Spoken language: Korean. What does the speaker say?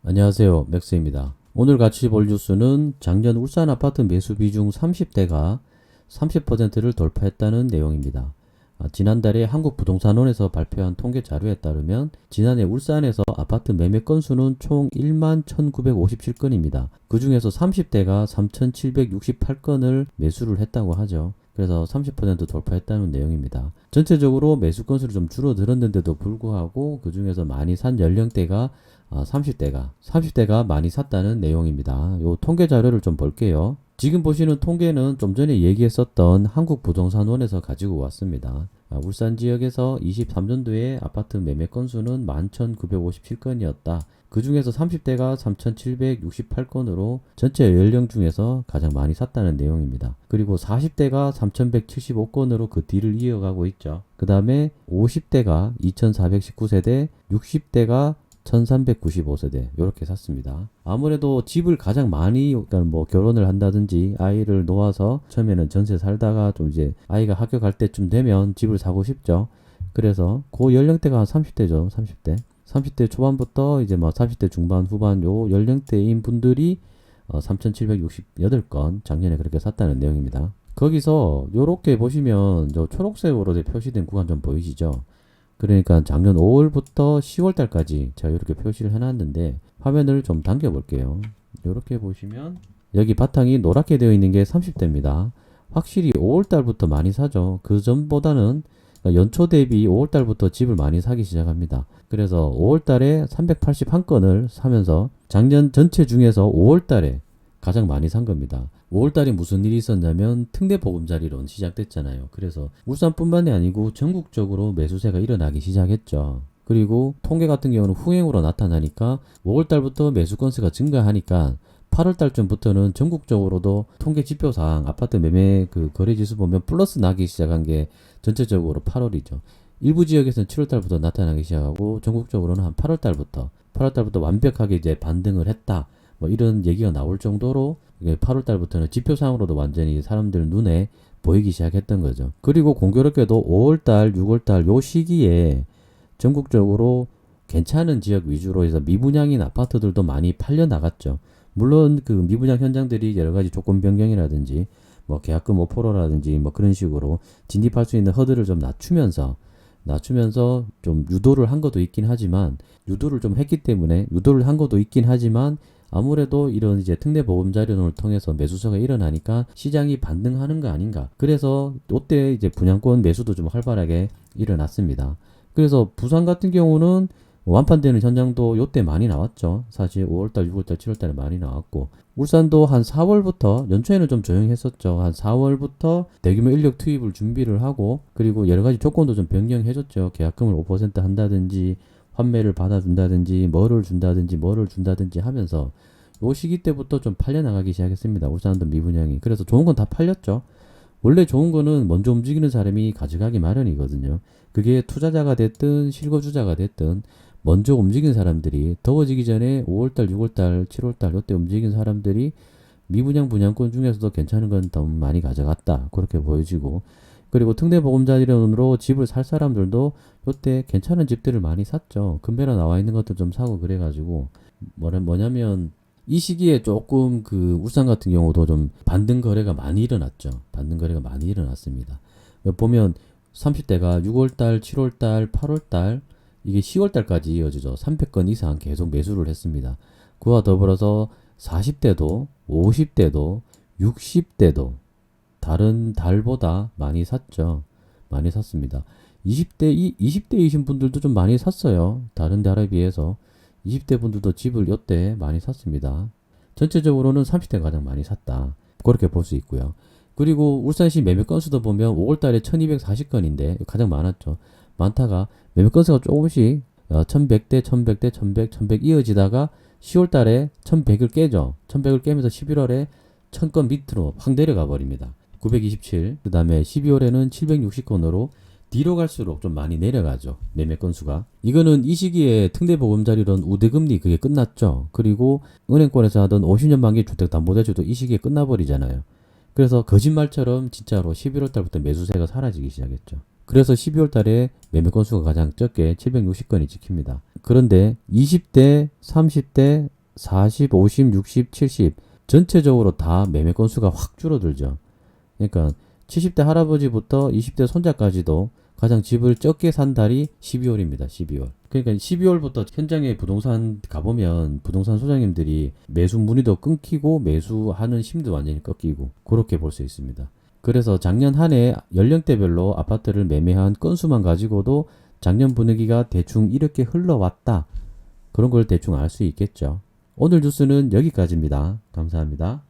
안녕하세요. 맥스입니다. 오늘 같이 볼 뉴스는 작년 울산 아파트 매수 비중 30대가 30%를 돌파했다는 내용입니다. 지난달에 한국부동산원에서 발표한 통계 자료에 따르면 지난해 울산에서 아파트 매매 건수는 총 1만 1957건입니다. 그 중에서 30대가 3,768건을 매수를 했다고 하죠. 그래서 30% 돌파했다는 내용입니다. 전체적으로 매수 건수를 좀 줄어들었는데도 불구하고 그 중에서 많이 산 연령대가 30대가 많이 샀다는 내용입니다. 요 통계 자료를 좀 볼게요. 지금 보시는 통계는 좀 전에 얘기했었던 한국부동산원에서 가지고 왔습니다. 울산 지역에서 23년도에 아파트 매매 건수는 11,957건이었다. 그 중에서 30대가 3,768건으로 전체 연령 중에서 가장 많이 샀다는 내용입니다. 그리고 40대가 3,175건으로 그 뒤를 이어가고 있죠. 그 다음에 50대가 2,419세대, 60대가 1395세대 이렇게 샀습니다. 아무래도 집을 가장 많이 그러니까 뭐 결혼을 한다든지 아이를 놓아서 처음에는 전세 살다가 좀 이제 아이가 학교 갈 때쯤 되면 집을 사고 싶죠. 그래서 그 연령대가 한 30대죠. 30대 초반부터 이제 뭐 30대 중반 후반 요 연령대인 분들이 3,768건 작년에 그렇게 샀다는 내용입니다. 거기서 요렇게 보시면 저 초록색으로 표시된 구간 좀 보이시죠? 그러니까 작년 5월부터 10월 달까지 제가 이렇게 표시를 해놨는데 화면을 좀 당겨 볼게요. 이렇게 보시면 여기 바탕이 노랗게 되어 있는 게 30대입니다. 확실히 5월 달부터 많이 사죠. 그 전보다는 연초 대비 5월 달부터 집을 많이 사기 시작합니다. 그래서 5월 달에 381건을 사면서 작년 전체 중에서 5월 달에 가장 많이 산 겁니다. 5월달에 무슨 일이 있었냐면 특례보금자리론 시작됐잖아요. 그래서 울산뿐만이 아니고 전국적으로 매수세가 일어나기 시작했죠. 그리고 통계 같은 경우는 후행으로 나타나니까 5월달부터 매수 건수가 증가하니까 8월달쯤부터는 전국적으로도 통계 지표상 아파트 매매 그 거래지수 보면 플러스 나기 시작한 게 전체적으로 8월이죠. 일부 지역에서는 7월달부터 나타나기 시작하고 전국적으로는 한 8월달부터 완벽하게 이제 반등을 했다. 뭐 이런 얘기가 나올 정도로 8월 달부터는 지표상으로도 완전히 사람들 눈에 보이기 시작했던 거죠. 그리고 공교롭게도 5월 달, 6월 달 요 시기에 전국적으로 괜찮은 지역 위주로 해서 미분양인 아파트들도 많이 팔려 나갔죠. 물론 그 미분양 현장들이 여러 가지 조건 변경이라든지 뭐 계약금 5%라든지 뭐 그런 식으로 진입할 수 있는 허들을 좀 낮추면서 좀 유도를 한 것도 있긴 하지만 유도를 한 것도 있긴 하지만 아무래도 이런 이제 특례보금자리론을 통해서 매수세가 일어나니까 시장이 반등하는 거 아닌가. 그래서 이때 이제 분양권 매수도 좀 활발하게 일어났습니다. 그래서 부산 같은 경우는 완판되는 현장도 이때 많이 나왔죠. 사실 5월달, 6월달, 7월달에 많이 나왔고 울산도 한 4월부터 연초에는 좀 조용히 했었죠. 한 4월부터 대규모 인력 투입을 준비를 하고 그리고 여러 가지 조건도 좀 변경해줬죠. 계약금을 5% 한다든지 환매를 받아준다든지 뭐를 준다든지 하면서 요 시기 때부터 좀 팔려나가기 시작했습니다. 울산도 미분양이. 그래서 좋은 건 다 팔렸죠. 원래 좋은 거는 먼저 움직이는 사람이 가져가기 마련이거든요. 그게 투자자가 됐든 실거주자가 됐든 먼저 움직인 사람들이 더워지기 전에 5월달, 6월달, 7월달 요때 움직인 사람들이 미분양 분양권 중에서도 괜찮은 건 더 많이 가져갔다. 그렇게 보여지고 그리고 특례보금자리론으로 집을 살 사람들도 요때 괜찮은 집들을 많이 샀죠. 금배로 나와 있는 것도 좀 사고 그래가지고 뭐냐면 이 시기에 조금 그 울산 같은 경우도 좀 반등 거래가 많이 일어났죠. 반등 거래가 많이 일어났습니다. 보면 30대가 6월달, 7월달, 8월달 이게 10월달까지 이어지죠. 300건 이상 계속 매수를 했습니다. 그와 더불어서 40대도 50대도 60대도 다른 달보다 많이 샀죠. 많이 샀습니다. 20대이신 분들도 좀 많이 샀어요. 다른 달에 비해서. 20대 분들도 집을 이때 많이 샀습니다. 전체적으로는 30대가 가장 많이 샀다. 그렇게 볼 수 있고요. 그리고 울산시 매매 건수도 보면 5월달에 1240건인데 가장 많았죠. 많다가 매매 건수가 조금씩 1100대, 1100대, 1100, 1100 이어지다가 10월달에 1100을 깨죠. 1100을 깨면서 11월에 1000건 밑으로 확 내려가 버립니다. 927, 그 다음에 12월에는 760건으로 뒤로 갈수록 좀 많이 내려가죠. 매매 건수가. 이거는 이 시기에 특례보금자리론 우대금리 그게 끝났죠. 그리고 은행권에서 하던 50년 만기 주택담보대출도 이 시기에 끝나버리잖아요. 그래서 거짓말처럼 진짜로 11월 달부터 매수세가 사라지기 시작했죠. 그래서 12월 달에 매매 건수가 가장 적게 760건이 찍힙니다. 그런데 20대, 30대, 40, 50, 60, 70 전체적으로 다 매매 건수가 확 줄어들죠. 그러니까 70대 할아버지부터 20대 손자까지도 가장 집을 적게 산 달이 12월입니다. 12월. 그러니까 12월부터 현장에 부동산 가보면 부동산 소장님들이 매수 문의도 끊기고 매수하는 힘도 완전히 꺾이고 그렇게 볼 수 있습니다. 그래서 작년 한 해 연령대별로 아파트를 매매한 건수만 가지고도 작년 분위기가 대충 이렇게 흘러왔다. 그런 걸 대충 알 수 있겠죠. 오늘 뉴스는 여기까지입니다. 감사합니다.